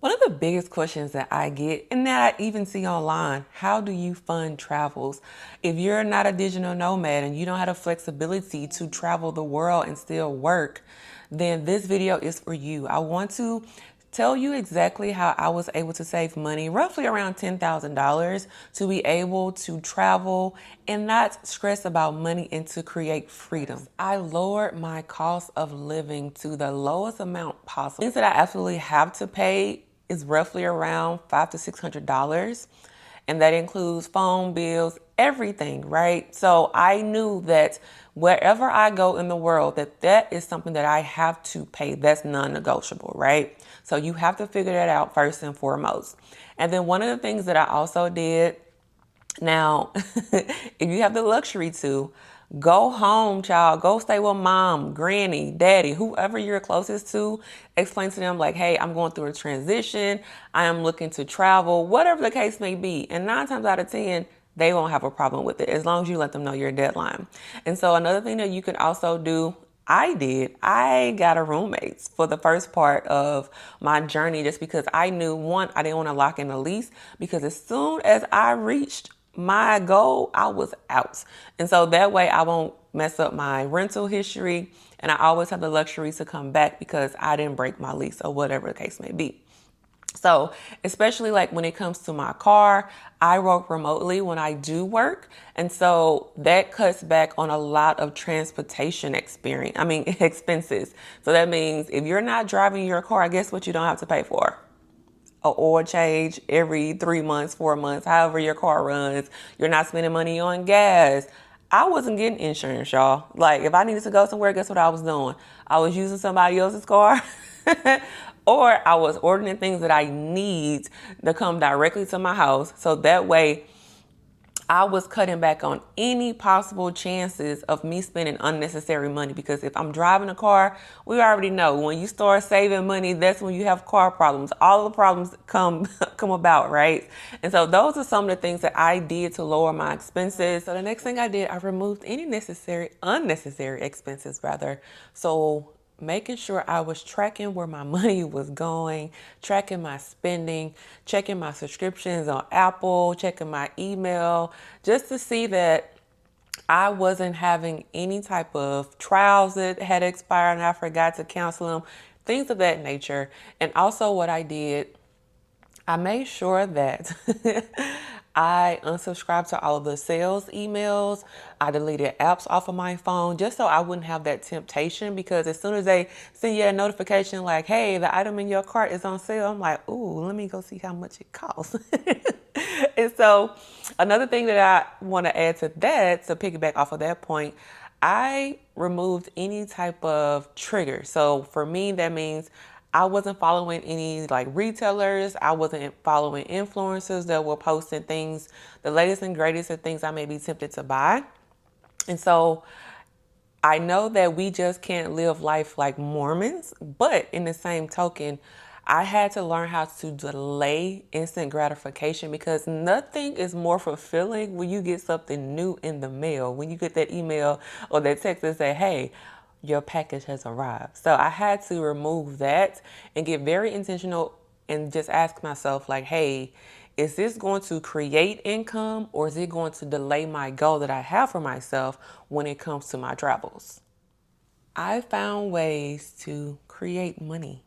One of the biggest questions that I get and that I even see online, how do you fund travels? If you're not a digital nomad and you don't have the flexibility to travel the world and still work, then this video is for you. I want to tell you exactly how I was able to save money, roughly around $10,000, to be able to travel and not stress about money and to create freedom. I lowered my cost of living to the lowest amount possible. Things that I absolutely have to pay is roughly around $500 to $600. And that includes phone bills, everything, right? So I knew that wherever I go in the world, that is something that I have to pay. That's non-negotiable, right? So you have to figure that out first and foremost. And then one of the things that I also did, now, if you have the luxury to, go home, child. Go stay with mom, granny, daddy, whoever you're closest to. Explain to them like, hey, I'm going through a transition. I am looking to travel, whatever the case may be. And 9 times out of 10, they won't have a problem with it as long as you let them know your deadline. And so another thing that you can also do, I got a roommate for the first part of my journey just because I knew, one, I didn't want to lock in a lease because as soon as I reached my goal, I was out. And so that way I won't mess up my rental history and I always have the luxury to come back because I didn't break my lease or whatever the case may be. So especially like when it comes to my car, I work remotely when I do work. And so that cuts back on a lot of transportation expenses. So that means if you're not driving your car, guess what you don't have to pay for? A oil change every 3 months, 4 months, however your car runs. You're not spending money on gas. I wasn't getting insurance, y'all. Like if I needed to go somewhere, guess what I was doing? I was using somebody else's car or I was ordering things that I need to come directly to my house. So that way I was cutting back on any possible chances of me spending unnecessary money because if I'm driving a car, we already know when you start saving money, that's when you have car problems. All the problems come about, right? And so those are some of the things that I did to lower my expenses. So the next thing I did, I removed any unnecessary expenses rather. So making sure I was tracking where my money was going, tracking my spending, checking my subscriptions on Apple, checking my email, just to see that I wasn't having any type of trials that had expired and I forgot to cancel them, things of that nature. And also what I did, I made sure that I unsubscribed to all of the sales emails. I deleted apps off of my phone just so I wouldn't have that temptation because as soon as they send you a notification like, hey, the item in your cart is on sale, I'm like, ooh, let me go see how much it costs. And so another thing that I want to add to that, to piggyback off of that point, I removed any type of trigger. So for me, that means I wasn't following any like retailers. I wasn't following influencers that were posting things, the latest and greatest of things I may be tempted to buy. And so I know that we just can't live life like Mormons, but in the same token, I had to learn how to delay instant gratification because nothing is more fulfilling when you get something new in the mail. When you get that email or that text that say, hey, your package has arrived. So I had to remove that and get very intentional and just ask myself like, hey, is this going to create income or is it going to delay my goal that I have for myself when it comes to my travels? I found ways to create money.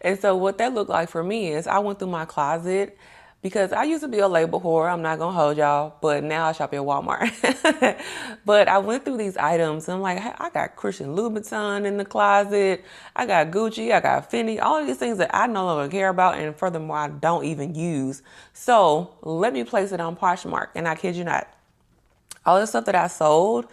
And so what that looked like for me is I went through my closet because I used to be a label whore. I'm not going to hold y'all, but now I shop at Walmart. But I went through these items and I'm like, hey, I got Christian Louboutin in the closet. I got Gucci. I got Fendi. All of these things that I no longer care about. And furthermore, I don't even use. So let me place it on Poshmark. And I kid you not, all the stuff that I sold,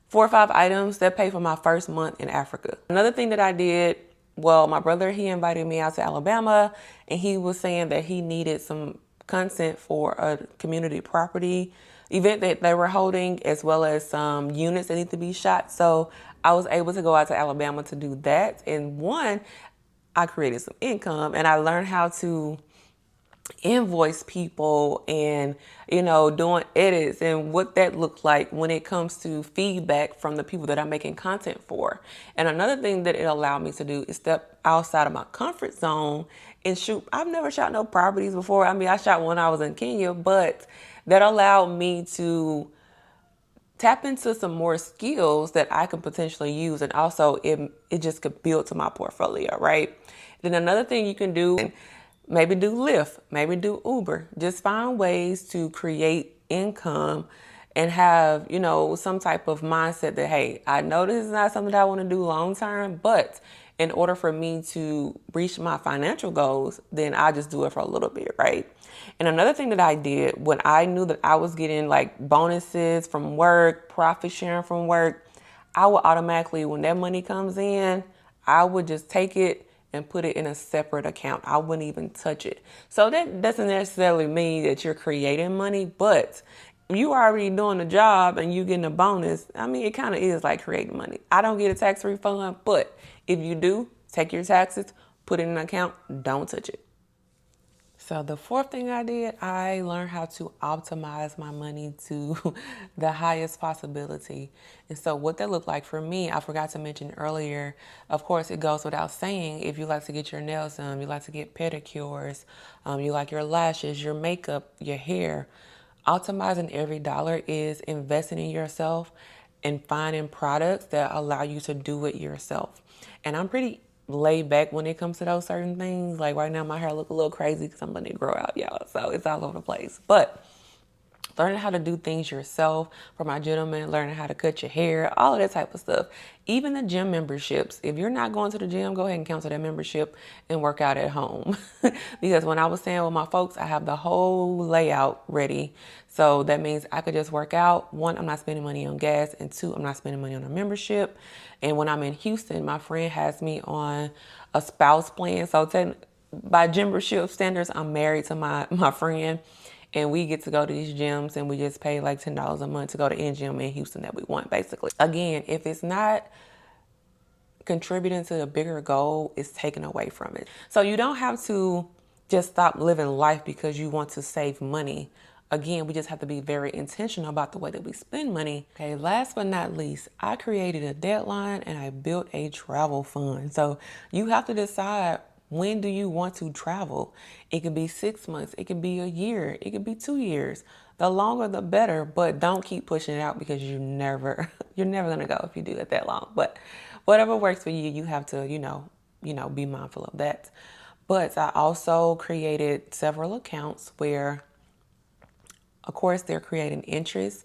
4 or 5 items that paid for my first month in Africa. Another thing that I did, well, my brother, he invited me out to Alabama and he was saying that he needed some content for a community property event that they were holding, as well as some units that need to be shot. So I was able to go out to Alabama to do that. And one, I created some income and I learned how to invoice people and doing edits and what that looked like when it comes to feedback from the people that I'm making content for. And another thing that it allowed me to do is step outside of my comfort zone and shoot. I've never shot no properties before. I mean, I shot one when I was in Kenya, but that allowed me to tap into some more skills that I can potentially use, and also it just could build to my portfolio, right? Then another thing you can do, maybe do Lyft, maybe do Uber. Just find ways to create income and have, some type of mindset that, hey, I know this is not something that I want to do long term, but in order for me to reach my financial goals, then I just do it for a little bit, right? And another thing that I did when I knew that I was getting like bonuses from work, profit sharing from work, I would automatically, when that money comes in, I would just take it and put it in a separate account. I wouldn't even touch it. So that doesn't necessarily mean that you're creating money, but you already doing the job and you getting a bonus. I mean, it kind of is like creating money. I don't get a tax refund, but if you do, take your taxes, put it in an account, don't touch it. So the fourth thing I did, I learned how to optimize my money to the highest possibility. And so what that looked like for me, I forgot to mention earlier, of course, it goes without saying, if you like to get your nails done, you like to get pedicures, you like your lashes, your makeup, your hair, optimizing every dollar is investing in yourself and finding products that allow you to do it yourself. And I'm pretty laid back when it comes to those certain things. Like right now, my hair look a little crazy because I'm letting it grow out, y'all. So it's all over the place. But learning how to do things yourself, for my gentlemen, learning how to cut your hair, all of that type of stuff. Even the gym memberships. If you're not going to the gym, go ahead and cancel that membership and work out at home. Because when I was staying with my folks, I have the whole layout ready. So that means I could just work out. One, I'm not spending money on gas. And two, I'm not spending money on a membership. And when I'm in Houston, my friend has me on a spouse plan. So by membership standards, I'm married to my friend. And we get to go to these gyms and we just pay like $10 a month to go to any gym in Houston that we want, basically. Again, if it's not contributing to a bigger goal, it's taken away from it. So you don't have to just stop living life because you want to save money. Again, we just have to be very intentional about the way that we spend money. Okay, last but not least, I created a deadline and I built a travel fund. So you have to decide, when do you want to travel? It could be 6 months, it could be a year, it could be 2 years. The longer the better, but don't keep pushing it out because you're never gonna go if you do it that long. But whatever works for you, you have to, be mindful of that. But I also created several accounts where, of course, they're creating interest.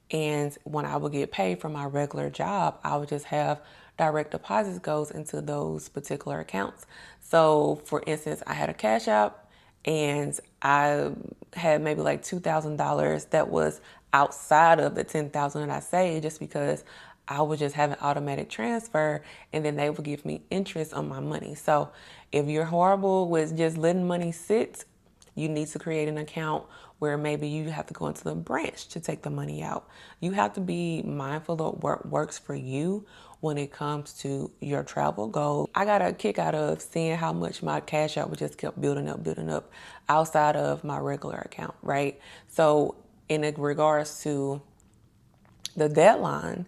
And when I would get paid from my regular job, I would just have direct deposits goes into those particular accounts. So for instance, I had a Cash App and I had maybe like $2,000 that was outside of the 10,000 that I saved, just because I would just have an automatic transfer and then they would give me interest on my money. So if you're horrible with just letting money sit, you need to create an account where maybe you have to go into the branch to take the money out. You have to be mindful of what works for you when it comes to your travel goals. I got a kick out of seeing how much my Cash App would just kept building up outside of my regular account, right? So in regards to the deadline,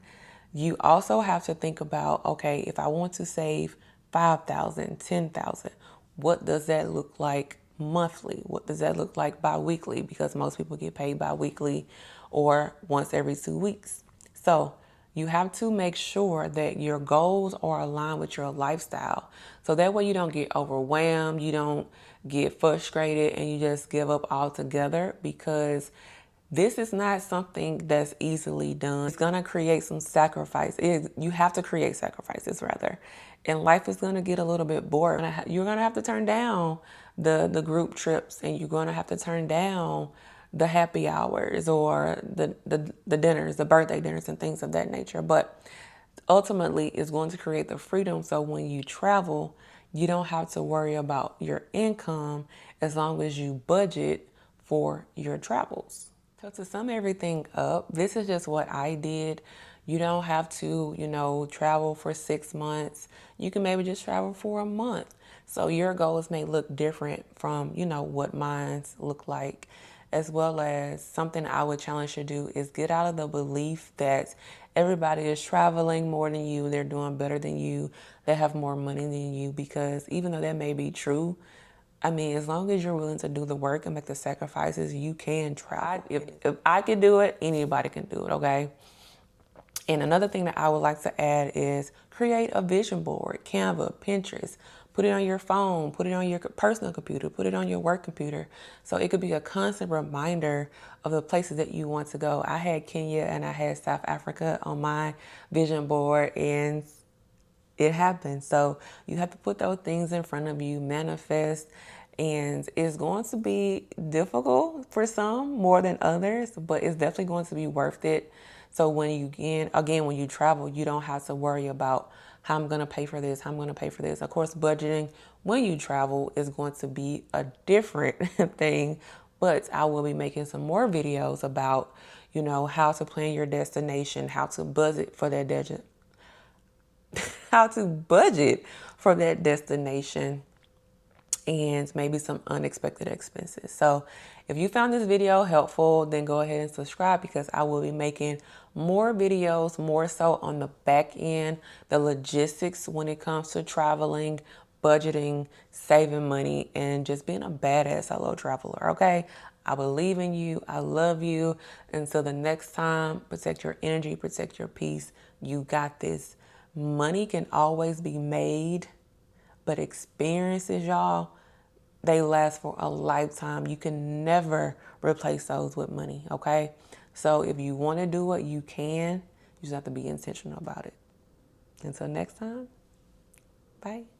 you also have to think about, okay, if I want to save 5,000, 10,000, what does that look like monthly? What does that look like bi-weekly? Because most people get paid bi-weekly or once every 2 weeks. So you have to make sure that your goals are aligned with your lifestyle. So that way you don't get overwhelmed, you don't get frustrated, and you just give up altogether, because this is not something that's easily done. It's gonna create some sacrifice. You have to create sacrifices, rather. And life is gonna get a little bit bored. You're gonna have to turn down the group trips, and you're gonna have to turn down the happy hours or the dinners, the birthday dinners and things of that nature. But ultimately, it's going to create the freedom so when you travel, you don't have to worry about your income as long as you budget for your travels. So to sum everything up, this is just what I did. You don't have to, travel for 6 months. You can maybe just travel for a month. So your goals may look different from, what mine's look like, as well as something I would challenge you to do is get out of the belief that everybody is traveling more than you, they're doing better than you, they have more money than you, because even though that may be true, I mean, as long as you're willing to do the work and make the sacrifices, you can try. If I can do it, anybody can do it, okay? And another thing that I would like to add is create a vision board, Canva, Pinterest. Put it on your phone, put it on your personal computer, put it on your work computer. So it could be a constant reminder of the places that you want to go. I had Kenya and I had South Africa on my vision board, and it happens. So you have to put those things in front of you, manifest, and it's going to be difficult for some more than others, but it's definitely going to be worth it. So when you when you travel, you don't have to worry about how I'm going to pay for this, how I'm going to pay for this. Of course, budgeting when you travel is going to be a different thing, but I will be making some more videos about, how to plan your destination, how to budget for that how to budget for that destination, and maybe some unexpected expenses. So if you found this video helpful, then go ahead and subscribe, because I will be making more videos, more so on the back end, the logistics when it comes to traveling, budgeting, saving money, and just being a badass solo traveler, okay? I believe in you. I love you. Until the next time, protect your energy, protect your peace. You got this. Money can always be made, but experiences, y'all, they last for a lifetime. You can never replace those with money, okay? So if you want to do it, you can. You just have to be intentional about it. Until next time, bye.